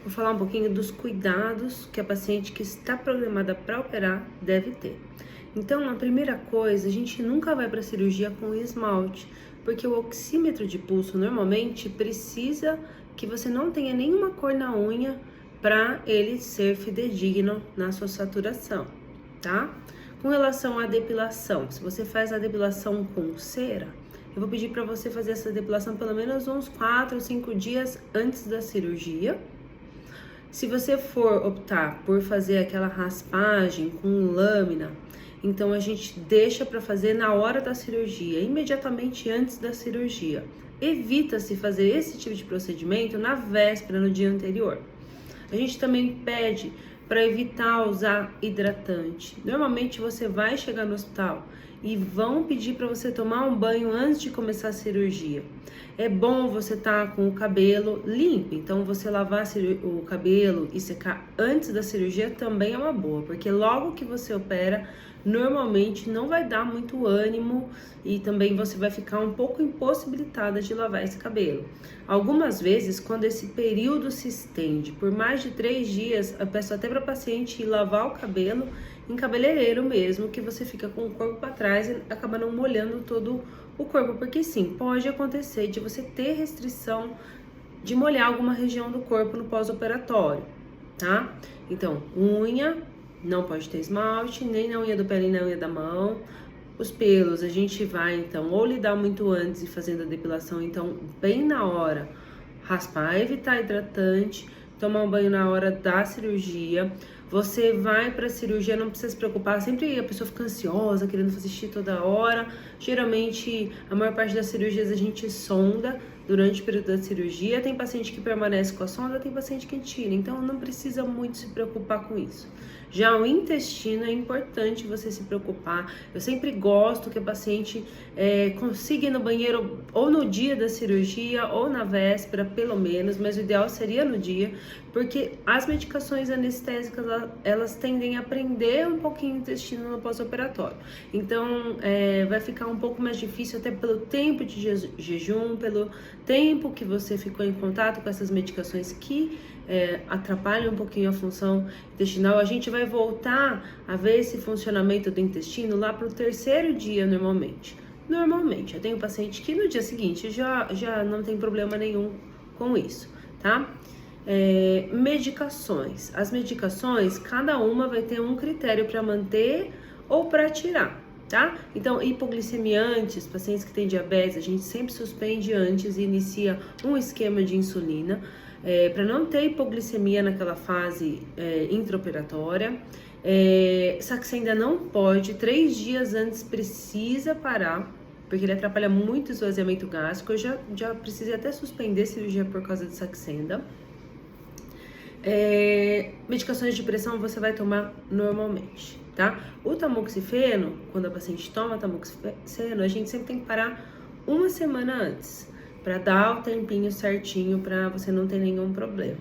vou falar um pouquinho dos cuidados que a paciente que está programada para operar deve ter. Então, a primeira coisa, a gente nunca vai para a cirurgia com esmalte, porque o oxímetro de pulso normalmente precisa que você não tenha nenhuma cor na unha para ele ser fidedigno na sua saturação, tá? Com relação à depilação, se você faz a depilação com cera, eu vou pedir para você fazer essa depilação pelo menos uns 4 ou 5 dias antes da cirurgia. Se você for optar por fazer aquela raspagem com lâmina, então a gente deixa para fazer na hora da cirurgia, imediatamente antes da cirurgia. Evita-se fazer esse tipo de procedimento na véspera, no dia anterior. A gente também pede para evitar usar hidratante. Normalmente você vai chegar no hospital e vão pedir para você tomar um banho antes de começar a cirurgia. É bom você estar com o cabelo limpo, então você lavar o cabelo e secar antes da cirurgia também é uma boa, porque logo que você opera, normalmente não vai dar muito ânimo e também você vai ficar um pouco impossibilitada de lavar esse cabelo. Algumas vezes, quando esse período se estende por mais de 3 dias, eu peço até para a paciente ir lavar o cabelo em cabeleireiro mesmo, que você fica com o corpo para trás e acaba não molhando todo o corpo, porque sim, pode acontecer de você ter restrição de molhar alguma região do corpo no pós-operatório, tá? Então, unha não pode ter esmalte, nem na unha do pé, nem na unha da mão. Os pelos, a gente vai, então, ou lidar muito antes e fazendo a depilação, então, bem na hora, raspar, evitar hidratante, tomar um banho na hora da cirurgia. Você vai para a cirurgia, não precisa se preocupar, sempre a pessoa fica ansiosa, querendo fazer xixi toda hora. Geralmente, a maior parte das cirurgias a gente sonda durante o período da cirurgia. Tem paciente que permanece com a sonda, tem paciente que tira, então não precisa muito se preocupar com isso. Já o intestino é importante você se preocupar. Eu sempre gosto que a paciente consiga ir no banheiro ou no dia da cirurgia ou na véspera, pelo menos, mas o ideal seria no dia, porque as medicações anestésicas, elas tendem a prender um pouquinho o intestino no pós-operatório. Então, vai ficar um pouco mais difícil até pelo tempo de jejum, pelo tempo que você ficou em contato com essas medicações que atrapalham um pouquinho a função intestinal. A gente vai voltar a ver esse funcionamento do intestino lá para o 3º dia, normalmente. Eu tenho paciente que no dia seguinte já não tem problema nenhum com isso, tá? Medicações. As medicações, cada uma vai ter um critério para manter ou para tirar, tá? Então, hipoglicemia antes, pacientes que têm diabetes, a gente sempre suspende antes e inicia um esquema de insulina, para não ter hipoglicemia naquela fase intraoperatória. Saxenda não pode, 3 dias antes precisa parar, porque ele atrapalha muito o esvaziamento gástrico. Eu já precisei até suspender cirurgia por causa de Saxenda. Medicações de pressão você vai tomar normalmente, tá? O tamoxifeno, quando a paciente toma tamoxifeno, a gente sempre tem que parar 1 semana antes, para dar o tempinho certinho para você não ter nenhum problema.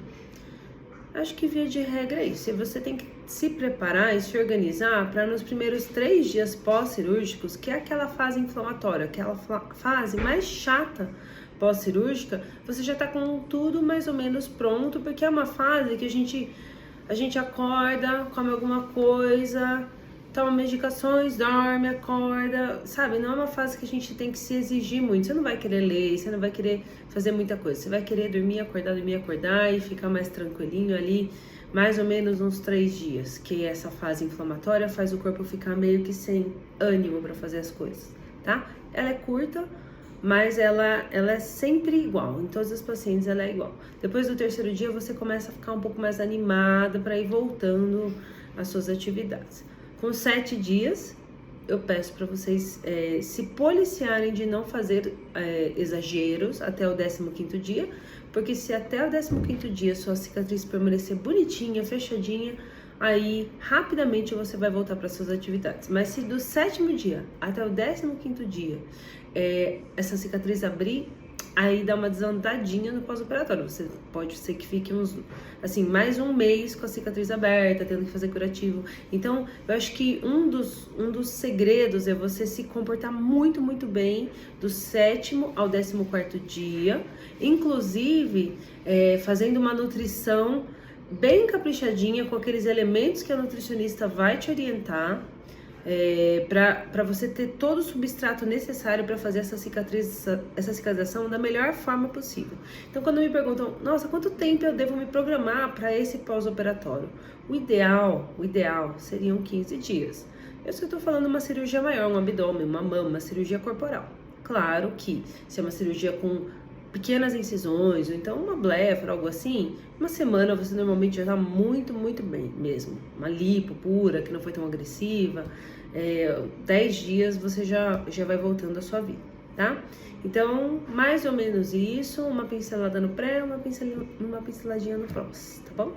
Acho que via de regra é isso. Você tem que se preparar e se organizar para nos primeiros 3 dias pós-cirúrgicos, que é aquela fase inflamatória, aquela fase mais chata pós-cirúrgica, você já tá com tudo mais ou menos pronto, porque é uma fase que a gente acorda, come alguma coisa, toma medicações, dorme, acorda, sabe? Não é uma fase que a gente tem que se exigir muito. Você não vai querer ler, você não vai querer fazer muita coisa. Você vai querer dormir, acordar e ficar mais tranquilinho ali, mais ou menos uns 3 dias, que essa fase inflamatória faz o corpo ficar meio que sem ânimo para fazer as coisas, tá? Ela é curta, mas ela é sempre igual. Em todos os pacientes ela é igual. Depois do 3º dia você começa a ficar um pouco mais animada para ir voltando às suas atividades. Com 7 dias, eu peço para vocês se policiarem de não fazer exageros até o 15º dia, porque se até o 15º dia sua cicatriz permanecer bonitinha, fechadinha, aí rapidamente você vai voltar para suas atividades. Mas se do 7º dia até o 15º dia essa cicatriz abrir, aí dá uma desandadinha no pós-operatório. Você pode ser que fique mais um mês com a cicatriz aberta, tendo que fazer curativo. Então, eu acho que um dos segredos é você se comportar muito, muito bem do 7º ao 14º dia, inclusive fazendo uma nutrição bem caprichadinha com aqueles elementos que a nutricionista vai te orientar, para você ter todo o substrato necessário para fazer essa cicatrização da melhor forma possível. Então, quando me perguntam, nossa, quanto tempo eu devo me programar para esse pós-operatório? O ideal seriam 15 dias. Eu só estou falando uma cirurgia maior, um abdômen, uma mama, uma cirurgia corporal. Claro que se é uma cirurgia com pequenas incisões, ou então uma blefara, algo assim, uma semana você normalmente já está muito, muito bem mesmo. Uma lipo pura, que não foi tão agressiva, 10 dias você já vai voltando à sua vida, tá? Então, mais ou menos isso, uma pincelada no pré, uma pinceladinha no pós, tá bom?